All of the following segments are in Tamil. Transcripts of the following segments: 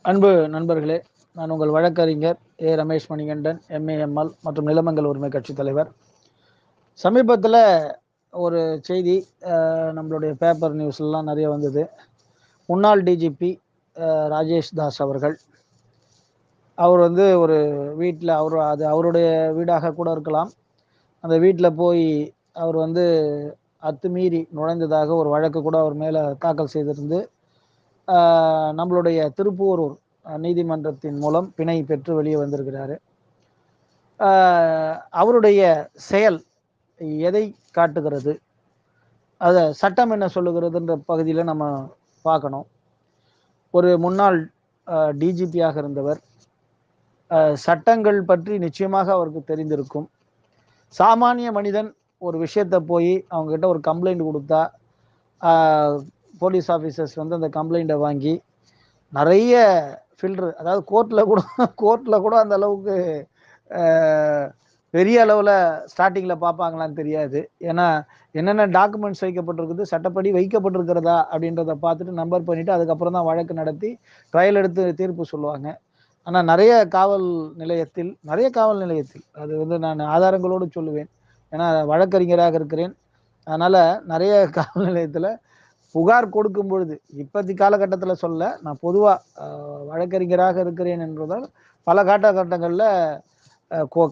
அன்பு நண்பர்களே, நான் உங்கள் வழக்கறிஞர் ரமேஷ் மணிகண்டன், எம்ஏஎம்எல் மற்றும் நிலமங்கல் உரிமை கட்சி தலைவர். சமீபத்தில் ஒரு செய்தி நம்மளுடைய பேப்பர் நியூஸ்லாம் நிறைய வந்தது. முன்னாள் டிஜிபி ராஜேஷ் தாஸ் அவர்கள், அவர் ஒரு வீட்டில் அது அவருடைய வீடாக கூட இருக்கலாம். அந்த வீட்டில் போய் அவர் அத்துமீறி நுழைந்ததாக ஒரு வழக்கு கூட அவர் மேலே தாக்கல் செய்திருந்து நம்மளுடைய திருப்பூரூர் நீதிமன்றத்தின் மூலம் பிணை பெற்று வெளியே வந்திருக்கிறாரு. அவருடைய செயல் எதை காட்டுகிறது, அதை சட்டம் என்ன சொல்லுகிறதுன்ற பகுதியில் நம்ம பார்க்கணும். ஒரு முன்னாள் டிஜிபியாக இருந்தவர், சட்டங்கள் பற்றி நிச்சயமாக அவருக்கு தெரிந்திருக்கும். சாமானிய மனிதன் ஒரு விஷயத்தை போய் அவங்ககிட்ட ஒரு கம்ப்ளைண்ட் கொடுத்தா போலீஸ் ஆஃபீஸர்ஸ் அந்த கம்ப்ளைண்ட்டை வாங்கி நிறைய ஃபில்ட்ரு, அதாவது கோர்ட்டில் கூட அந்த அளவுக்கு பெரிய அளவில் ஸ்டார்டிங்கில் பார்ப்பாங்களான்னு தெரியாது. ஏன்னா என்னென்ன டாக்குமெண்ட்ஸ் வைக்கப்பட்டிருக்குது, சட்டப்படி வைக்கப்பட்டிருக்கிறதா அப்படின்றத பார்த்துட்டு நம்பர் பண்ணிவிட்டு அதுக்கப்புறம் தான் வழக்கு நடத்தி ட்ரையல் எடுத்து தீர்ப்பு சொல்லுவாங்க. ஆனால் நிறைய காவல் நிலையத்தில் அது நான் ஆதாரங்களோடு சொல்லுவேன், ஏன்னா வழக்கறிஞராக இருக்கிறேன். அதனால் நிறைய காவல் நிலையத்தில் புகார் கொடுக்கும் பொழுது, இப்போதைய காலகட்டத்தில் சொல்ல, நான் பொதுவாக வழக்கறிஞராக இருக்கிறேன் என்பதால் பல காலகட்டங்களில்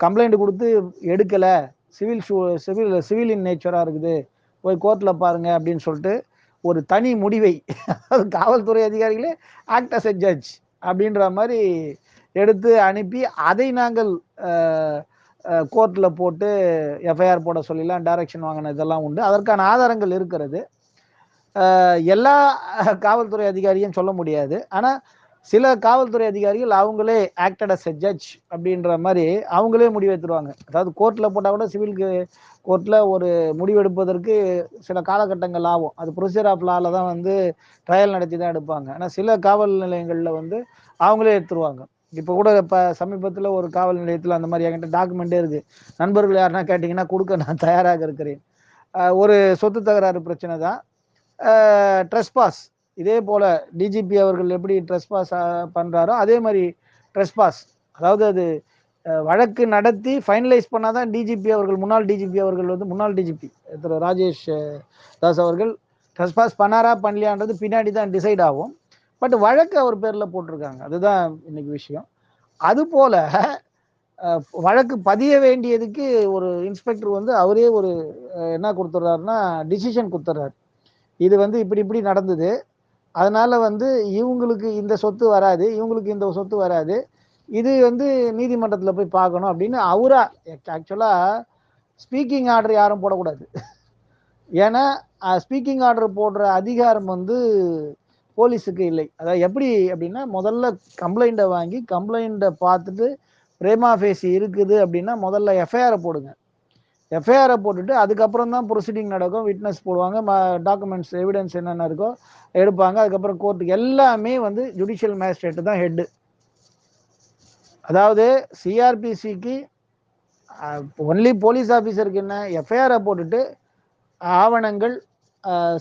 கம்ப்ளைண்ட் கொடுத்து எடுக்கலை, சிவில் நேச்சராக இருக்குது, போய் கோர்ட்டில் பாருங்கள் அப்படின்னு சொல்லிட்டு ஒரு தனி முடிவை காவல்துறை அதிகாரிகளே ஆக்ட் அஸ் எ ஜட்ஜ் அப்படின்ற மாதிரி எடுத்து அனுப்பி அதை நாங்கள் கோர்ட்டில் போட்டு எஃப்ஐஆர் போட சொல்லிலாம் டைரக்ஷன் வாங்கின இதெல்லாம் உண்டு. அதற்கான ஆதாரங்கள் இருக்கிறது. எல்லா காவல்துறை அதிகாரியும் சொல்ல முடியாது. ஆனால் சில காவல்துறை அதிகாரிகள் அவங்களே ஆக்டட் அஸ் எ ஜட்ஜ் அப்படின்ற மாதிரி அவங்களே முடிவெடுத்துருவாங்க. அதாவது கோர்ட்டில் போட்டால் கூட சிவிலுக்கு கோர்ட்டில் ஒரு முடிவெடுப்பதற்கு சில காலகட்டங்கள் ஆகும். அது ப்ரொசீஜர் ஆஃப் லாவில் தான் ட்ரையல் நடத்தி தான் எடுப்பாங்க. ஆனால் சில காவல் நிலையங்களில் அவங்களே எடுத்துருவாங்க. இப்போ கூட சமீபத்தில் ஒரு காவல் நிலையத்தில் அந்த மாதிரி என்கிட்ட டாக்குமெண்ட்டே இருக்குது. நண்பர்கள் யாருன்னா கேட்டிங்கன்னா கொடுக்க நான் தயாராக இருக்கிறேன். ஒரு சொத்து தகராறு பிரச்சனை தான். ட்ரெஸ்பாஸ், இதே போல் டிஜிபி அவர்கள் எப்படி ட்ரெஸ்பாஸ் பண்ணுறாரோ அதே மாதிரி ட்ரெஸ்பாஸ், அதாவது அது வழக்கு நடத்தி ஃபைனலைஸ் பண்ணால் தான் டிஜிபி அவர்கள், முன்னாள் டிஜிபி அவர்கள் முன்னாள் டிஜிபி திரு ராஜேஷ் தாஸ் அவர்கள் ட்ரெஸ்பாஸ் பண்ணாரா பண்ணலையான்றது பின்னாடி தான் டிசைட் ஆகும். பட் வழக்கு அவர் பேரில் போட்டிருக்காங்க, அதுதான் இன்னைக்கு விஷயம். அதுபோல் வழக்கு பதிய வேண்டியதுக்கு ஒரு இன்ஸ்பெக்டர் அவரே ஒரு என்ன கொடுத்துட்றாருன்னா டிசிஷன் கொடுத்துட்றாரு. இது இப்படி இப்படி நடந்தது, அதனால இவங்களுக்கு இந்த சொத்து வராது, இவங்களுக்கு இந்த சொத்து வராது, இது நீதிமன்றத்தில் போய் பார்க்கணும் அப்படின்னு அவரா. ஆக்சுவலாக ஸ்பீக்கிங் ஆர்டர் யாரும் போடக்கூடாது. ஏன்னா ஸ்பீக்கிங் ஆர்டர் போடுற அதிகாரம் போலீஸுக்கு இல்லை. அதாவது எப்படி அப்படின்னா, முதல்ல கம்ப்ளைண்ட்டை வாங்கி கம்ப்ளைண்ட்டை பார்த்துட்டு பிரேமா ஃபேசி இருக்குது அப்படின்னா முதல்ல எஃப்ஐஆரை போடுங்க. எஃப்ஐஆரை போட்டுட்டு அதுக்கப்புறம் தான் ப்ரொசீடிங் நடக்கும். விட்னஸ் போடுவாங்க, டாக்குமெண்ட்ஸ் எவிடன்ஸ் என்னென்ன இருக்கோ எடுப்பாங்க. அதுக்கப்புறம் கோர்ட்டுக்கு எல்லாமே ஜுடிஷியல் மேஜிஸ்ட்ரேட் தான் ஹெட்டு. அதாவது சிஆர்பிசிக்கு ஒன்லி போலீஸ் ஆஃபீஸருக்கு என்ன, எஃப்ஐஆரை போட்டுட்டு ஆவணங்கள்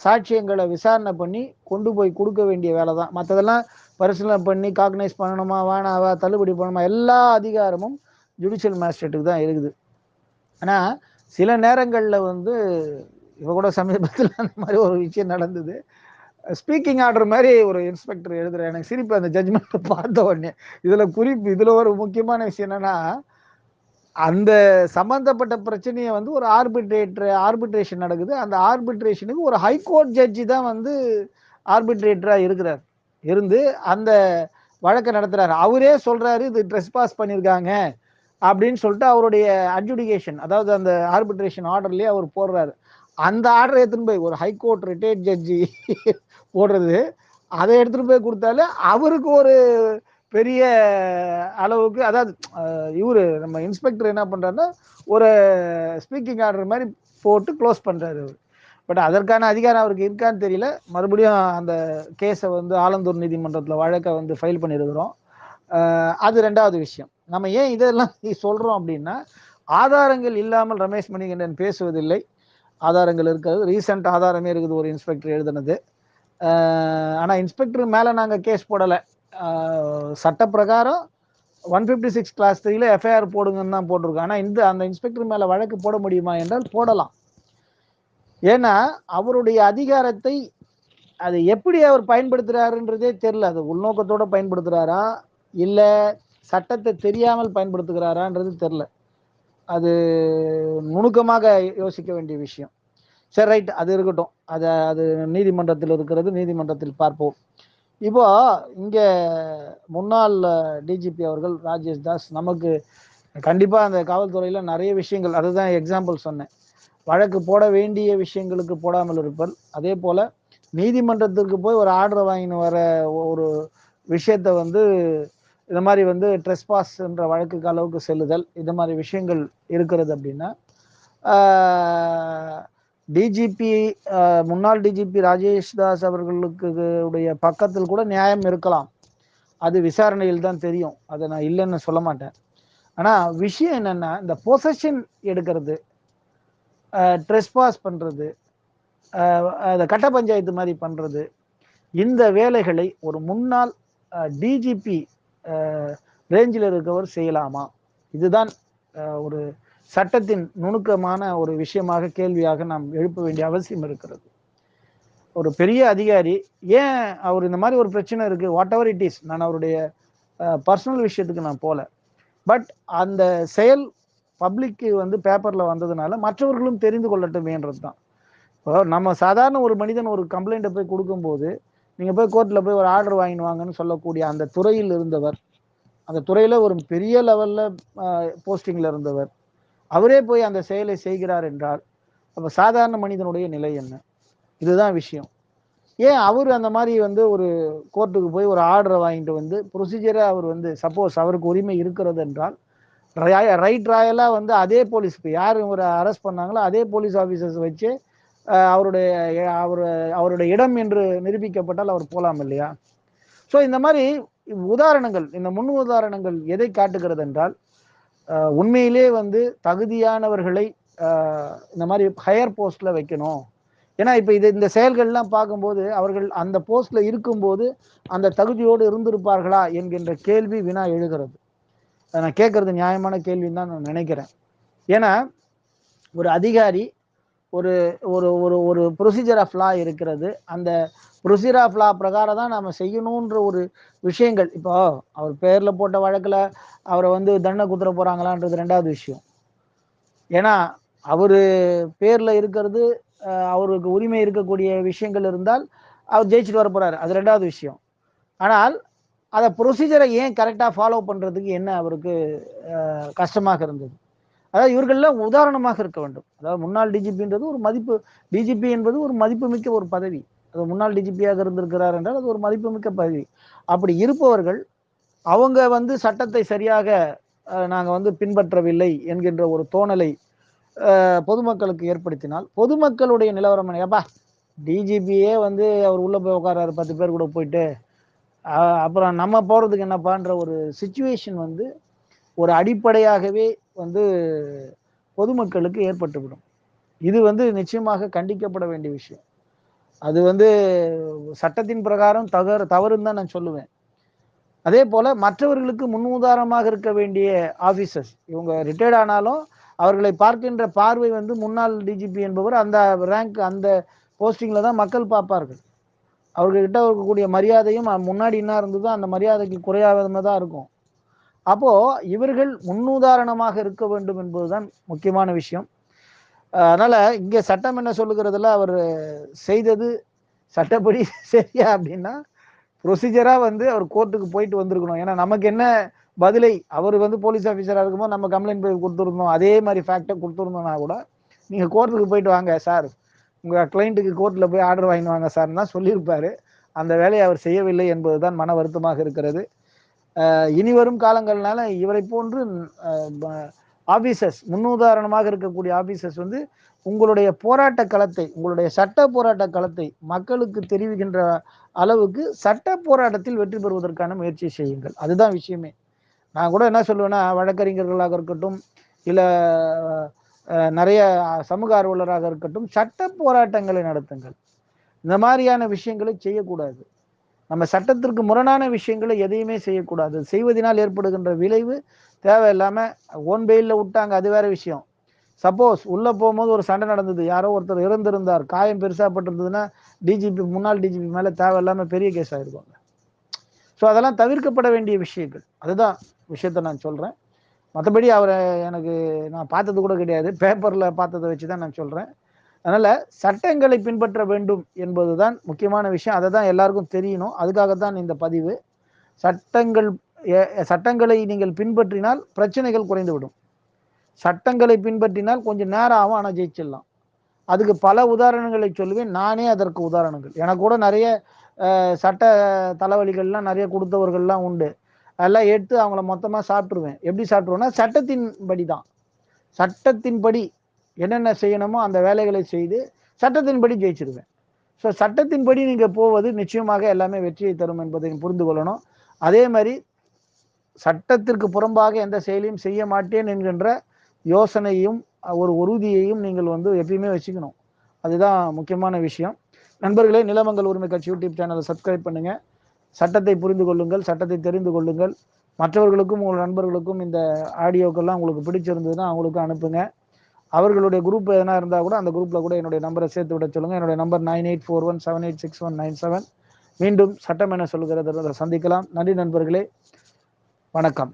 சாட்சியங்களை விசாரணை பண்ணி கொண்டு போய் கொடுக்க வேண்டிய வேலை தான். மற்றதெல்லாம் பரிசீலனை பண்ணி காக்னைஸ் பண்ணணுமா வேணாவா தள்ளுபடி பண்ணணுமா எல்லா அதிகாரமும் ஜுடிஷியல் மேஜிஸ்ட்ரேட்டுக்கு தான் இருக்குது. ஆனால் சில நேரங்களில் இப்போ கூட சமீபத்தில் அந்த மாதிரி ஒரு விஷயம் நடந்தது. ஸ்பீக்கிங் ஆர்டர் மாதிரி ஒரு இன்ஸ்பெக்டர் எழுதுகிறேன். எனக்கு சிரிப்பு அந்த ஜட்ஜ்மெண்ட்டை பார்த்த உடனே. இதில் ஒரு முக்கியமான விஷயம் என்னன்னா, அந்த சம்பந்தப்பட்ட பிரச்சனையை ஒரு ஆர்பிட்ரேஷன் நடக்குது. அந்த ஆர்பிட்ரேஷனுக்கு ஒரு ஹைகோர்ட் ஜட்ஜி தான் ஆர்பிட்ரேட்டராக இருக்கிறார். இருந்து அந்த வழக்கை நடத்துறாரு. அவரே சொல்றாரு இது ட்ரெஸ்பாஸ் பண்ணியிருக்காங்க அப்படின்னு சொல்லிட்டு அவருடைய அட்ஜுடிகேஷன், அதாவது அந்த ஆர்பிட்ரேஷன் ஆர்டர்லேயே அவர் போடுறாரு. அந்த ஆர்டரை எடுத்துன்னு போய் ஒரு ஹைகோர்ட் ரிட்டையர்ட் ஜட்ஜி போடுறது, அதை எடுத்துட்டு போய் கொடுத்தாலே அவருக்கு ஒரு பெரிய அளவுக்கு, அதாவது இவரு நம்ம இன்ஸ்பெக்டர் என்ன பண்றாருன்னா ஒரு ஸ்பீக்கிங் ஆர்டர் மாதிரி போட்டு க்ளோஸ் பண்றாரு அவர். பட் அதற்கான அதிகாரம் அவருக்கு இருக்கான்னு தெரியல. மறுபடியும் அந்த கேஸை ஆலந்தூர் நீதிமன்றத்தில் வழக்கை ஃபைல் பண்ணியிருக்கிறோம். அது ரெண்டாவது விஷயம். நம்ம ஏன் இதெல்லாம் சொல்றோம் அப்படின்னா, ஆதாரங்கள் இல்லாமல் ரமேஷ் மணிகண்டன் பேசுவதில்லை. ஆதாரங்கள் இருக்கிறது. ரீசெண்ட் ஆதாரமே இருக்குது, ஒரு இன்ஸ்பெக்டர் எழுதுனது. ஆனால் இன்ஸ்பெக்டர் மேலே நாங்கள் கேஸ் போடலை. சட்ட பிரகாரம் 156 கிளாஸ் 3ல எஃப்ஐஆர் போடுங்கன்னு தான் போட்டிருக்கோம். ஆனால் அந்த இன்ஸ்பெக்டர் மேலே வழக்கு போட முடியுமா என்றால் போடலாம். ஏன்னா அவருடைய அதிகாரத்தை அது எப்படி அவர் பயன்படுத்துறாருன்றதே தெரியல. அது உள்நோக்கத்தோட பயன்படுத்துறாரா இல்ல சட்டத்தை தெரியாமல் பயன்படுத்துகிறாரான்றது தெரியல. அது நுணுக்கமாக யோசிக்க வேண்டிய விஷயம். சரி, ரைட், அது இருக்கட்டும். அது நீதிமன்றத்தில் இருக்கிறது, நீதிமன்றத்தில் பார்ப்போம். இப்போ இங்க முன்னாள் டிஜிபி அவர்கள் ராஜேஷ் தாஸ் நமக்கு கண்டிப்பா அந்த காவல்துறையில நிறைய விஷயங்கள், அதுதான் எக்ஸாம்பிள் சொன்னேன், வழக்கு போட வேண்டிய விஷயங்களுக்கு போடாமல் இருப்பல், அதே போல நீதிமன்றத்திற்கு போய் ஒரு ஆர்டர் வாங்கின்னு வர ஒரு விஷயத்த வந்து இந்த மாதிரி வந்து ட்ரெஸ்பாஸ் என்ற வழக்குக்கு அளவுக்கு செல்லுதல், இந்த மாதிரி விஷயங்கள் இருக்கிறது அப்படின்னா டிஜிபி முன்னாள் டிஜிபி ராஜேஷ் தாஸ் அவர்களுக்கு உடைய பக்கத்தில் கூட நியாயம் இருக்கலாம். அது விசாரணையில் தான் தெரியும். அதை நான் இல்லைன்னு சொல்ல மாட்டேன். ஆனா விஷயம் என்னன்னா, இந்த பொசஷன் எடுக்கிறது, ட்ரெஸ்பாஸ் பண்றது, அந்த கட்ட பஞ்சாயத்து மாதிரி பண்றது, இந்த வேலைகளை ஒரு முன்னாள் டிஜிபி ரேஞ்சில் இருக்கவர் செய்யலாமா? இதுதான் ஒரு சட்டத்தின் நுணுக்கமான ஒரு விஷயமாக, கேள்வியாக நாம் எழுப்ப வேண்டிய அவசியம் இருக்கிறது. ஒரு பெரிய அதிகாரி ஏன் அவர் இந்த மாதிரி ஒரு பிரச்சனை இருக்கு, வாட் எவர் இட் இஸ், நான் அவருடைய பர்சனல் விஷயத்துக்கு நான் போல, பட் அந்த செயல் பப்ளிக்கு வந்து பேப்பர்ல வந்ததுனால மற்றவர்களும் தெரிந்து கொள்ளட்டுமேன்றது தான். இப்போ நம்ம சாதாரண ஒரு மனிதன் ஒரு கம்ப்ளைண்ட்டை போய் கொடுக்கும்போது, நீங்க போய் கோர்ட்ல போய் ஒரு ஆர்டர் வாங்கிட்டு வாங்கன்னு சொல்லக்கூடிய அந்த துறையில் இருந்தவர், அந்த துறையில ஒரு பெரிய லெவல்ல போஸ்டிங்ல இருந்தவர், அவரே போய் அந்த செயலை செய்கிறார் என்றால் அப்ப சாதாரண மனிதனுடைய நிலை என்ன? இதுதான் விஷயம். ஏன் அவர் அந்த மாதிரி வந்து ஒரு கோர்ட்டுக்கு போய் ஒரு ஆர்டரை வாங்கிட்டு வந்து ப்ரொசீஜரை அவர் வந்து, சப்போஸ் அவருக்கு உரிமை இருக்கிறது என்றால் ரைட் ராயலா வந்து அதே போலீஸ், இப்போ யார் ஒரு அரெஸ்ட் பண்ணாங்களோ அதே போலீஸ் ஆஃபீஸர்ஸ் வச்சு அவருடைய அவருடைய இடம் என்று நிரூபிக்கப்பட்டால் அவர் போலாம் இல்லையா? ஸோ இந்த மாதிரி உதாரணங்கள், இந்த முன் உதாரணங்கள் எதை காட்டுகிறது என்றால், உண்மையிலே வந்து தகுதியானவர்களை இந்த மாதிரி ஹையர் போஸ்ட்ல வைக்கணும். ஏன்னா இப்ப இந்த செயல்கள்லாம் பார்க்கும்போது அவர்கள் அந்த போஸ்ட்ல இருக்கும்போது அந்த தகுதியோடு இருந்திருப்பார்களா என்கின்ற கேள்வி வினா எழுகிறது. நான் கேட்கறது நியாயமான கேள்வின்னு தான் நான் நினைக்கிறேன். ஏன்னா ஒரு அதிகாரி, ஒரு ஒரு ஒரு ஒரு ப்ரொசீஜர் ஆஃப் லா இருக்கிறது, அந்த ப்ரொசீஜர் ஆஃப் லா பிரகாரம் தான் நாம செய்யணுன்ற ஒரு விஷயங்கள். இப்போ அவர் பேர்ல போட்ட வழக்குல அவரை வந்து தண்டனை குத்துற போறாங்களான்றது ரெண்டாவது விஷயம். ஏன்னா அவரு பேர்ல இருக்கிறது, அவருக்கு உரிமை இருக்கக்கூடிய விஷயங்கள் இருந்தால் அவர் ஜெயிச்சுட்டு வர போறாரு, அது ரெண்டாவது விஷயம். ஆனால் அதை ப்ரொசீஜரை ஏன் கரெக்டா ஃபாலோ பண்றதுக்கு என்ன அவருக்கு கஷ்டமாக இருந்தது? அதாவது இவர்கள்லாம் உதாரணமாக இருக்க வேண்டும். அதாவது முன்னாள் டிஜிபின்றது ஒரு மதிப்பு, டிஜிபி என்பது ஒரு மதிப்புமிக்க ஒரு பதவி. அது முன்னாள் டிஜிபியாக இருந்திருக்கிறார் என்றால் அது ஒரு மதிப்புமிக்க பதவி. அப்படி இருப்பவர்கள் அவங்க வந்து சட்டத்தை சரியாக நாங்க வந்து பின்பற்றவில்லை என்கின்ற ஒரு தோணலை பொதுமக்களுக்கு ஏற்படுத்தினால், பொதுமக்களுடைய நிலவரம் ஏப்பா டிஜிபியே வந்து அவர் உள்ள போய் உட்காராரு 10 பேர் கூட போயிட்டு, அப்புறம் நம்ம போறதுக்கு என்னப்பான்ற ஒரு சிச்சுவேஷன் வந்து ஒரு அடிப்படையாகவே வந்து பொதுமக்களுக்கு ஏற்பட்டுவிடும். இது வந்து நிச்சயமாக கண்டிக்கப்பட வேண்டிய விஷயம். அது வந்து சட்டத்தின் பிரகாரம் தவறுன்னு தான் நான் சொல்லுவேன். அதே போல மற்றவர்களுக்கு முன்னுதாரணமாக இருக்க வேண்டிய ஆபீசர்ஸ், இவங்க ரிட்டையர்ட் ஆனாலும் அவர்களை பார்க்கின்ற பார்வை வந்து முன்னாள் டிஜிபி என்பவர் அந்த ரேங்க், அந்த போஸ்டிங்ல தான் மக்கள் பார்ப்பார்கள். அவர்கிட்ட இருக்கக்கூடிய மரியாதையும் முன்னாடி என்ன இருந்ததோ அந்த மரியாதைக்கு குறையாதமா தான் இருக்கும். அப்போ இவர்கள் முன்னுதாரணமாக இருக்க வேண்டும் என்பதுதான் முக்கியமான விஷயம். அதனால இங்க சட்டம் என்ன சொல்லுகிறதுல அவர் செய்தது சட்டப்படி சரியா அப்படின்னா, ப்ரொசீஜரா வந்து அவர் கோர்ட்டுக்கு போயிட்டு வந்திருக்கணும். ஏன்னா நமக்கு என்ன பதிலை, அவர் வந்து போலீஸ் ஆஃபீஸரா இருக்கும்போது நம்ம கம்ப்ளைண்ட் போய் கொடுத்துருந்தோம், அதே மாதிரி ஃபேக்டை கொடுத்துருந்தோம்னா கூட, நீங்க கோர்ட்டுக்கு போயிட்டு வாங்க சார், உங்க கிளைண்ட்டுக்கு கோர்ட்ல போய் ஆர்டர் வாங்கி வாங்க சார்னு தான் சொல்லியிருப்பாரு. அந்த வேலையை அவர் செய்யவில்லை என்பதுதான் மன வருத்தமாக இருக்கிறது. இனி வரும் காலங்கள்னால இவரை போன்று ஆபீசர்ஸ், முன்னுதாரணமாக இருக்கக்கூடிய ஆபீசர்ஸ் வந்து உங்களுடைய போராட்ட களத்தை, உங்களுடைய சட்ட போராட்ட களத்தை மக்களுக்கு தெரிவிக்கின்ற அளவுக்கு சட்ட போராட்டத்தில் வெற்றி பெறுவதற்கான முயற்சி செய்யுங்கள். அதுதான் விஷயமே. நான் கூட என்ன சொல்லுவேன்னா, வழக்கறிஞர்களாக இருக்கட்டும், இல்ல நிறைய சமூக ஆர்வலராக இருக்கட்டும், சட்ட போராட்டங்களை நடத்துங்கள். இந்த மாதிரியான விஷயங்களை செய்யக்கூடாது. நம்ம சட்டத்திற்கு முரணான விஷயங்களை எதையுமே செய்யக்கூடாது. செய்வதனால் ஏற்படுகின்ற விளைவு தேவையில்லாம ஓன் பெயில்ல விட்டாங்க, அது வேற விஷயம். சப்போஸ் உள்ள போகும்போது ஒரு சண்டை நடந்தது, யாரோ ஒருத்தர் இறந்திருந்தார், காயம் பெருசா பட்டிருந்ததுன்னா டிஜிபி முன்னாள் டிஜிபி மேல தேவையில்லாம பெரிய கேஸ் ஆயிருக்கும். ஸோ அதெல்லாம் தவிர்க்கப்பட வேண்டிய விஷயங்கள். அதுதான் விஷயத்த நான் சொல்றேன். மற்றபடி அவரை எனக்கு நான் பார்த்தது கூட கிடையாது, பேப்பர்ல பார்த்ததை வச்சு தான் நான் சொல்றேன். அதனால சட்டங்களை பின்பற்ற வேண்டும் என்பதுதான் முக்கியமான விஷயம். அதை தான் எல்லாருக்கும் தெரியணும். அதுக்காகத்தான் இந்த பதிவு. சட்டங்கள் சட்டங்களை நீங்கள் பின்பற்றினால் பிரச்சனைகள் குறைந்துவிடும். சட்டங்களை பின்பற்றினால் கொஞ்சம் நேரம் ஆகும், ஆனால் ஜெயிச்சிடலாம். அதுக்கு பல உதாரணங்களை சொல்லுவேன். நானே அதற்கு உதாரணங்கள். எனக்கு கூட நிறைய சட்ட தலைவலிகள்லாம் நிறைய கொடுத்தவர்கள்லாம் உண்டு. அதெல்லாம் எடுத்து அவங்கள மொத்தமாக சாப்பிட்ருவேன். எப்படி சாப்பிட்ருவேன்னா, சட்டத்தின்படி தான். சட்டத்தின்படி என்னென்ன செய்யணுமோ அந்த வேலைகளை செய்து சட்டத்தின்படி ஜெயிச்சிருவேன். ஸோ சட்டத்தின்படி நீங்கள் போவது நிச்சயமாக எல்லாமே வெற்றியை தரும் என்பதை புரிந்து கொள்ளணும். அதே மாதிரி சட்டத்திற்கு புறம்பாக எந்த செயலையும் செய்ய மாட்டேன் என்கின்ற யோசனையும் ஒரு உறுதியையும் நீங்கள் எப்பயுமே வச்சுக்கணும். அதுதான் முக்கியமான விஷயம். நண்பர்களே, நிலமங்கல் உரிமை கட்சி யூடியூப் சேனலை சப்ஸ்கிரைப் பண்ணுங்க. சட்டத்தை புரிந்து கொள்ளுங்கள், சட்டத்தை தெரிந்து கொள்ளுங்கள். மற்றவர்களுக்கும் உங்கள் நண்பர்களுக்கும் இந்த ஆடியோக்கெல்லாம் உங்களுக்கு பிடிச்சிருந்ததுன்னா அவங்களுக்கு அனுப்புங்க. அவர்களுடைய குரூப் எதனா இருந்தால் கூட அந்த குரூப்பில் கூட என்னுடைய நம்பரை சேர்த்து விட சொல்லுங்கள். என்னுடைய நம்பர் 9841786197. மீண்டும் சட்டம் என சொல்லுகிறத சந்திக்கலாம். நன்றி நண்பர்களே, வணக்கம்.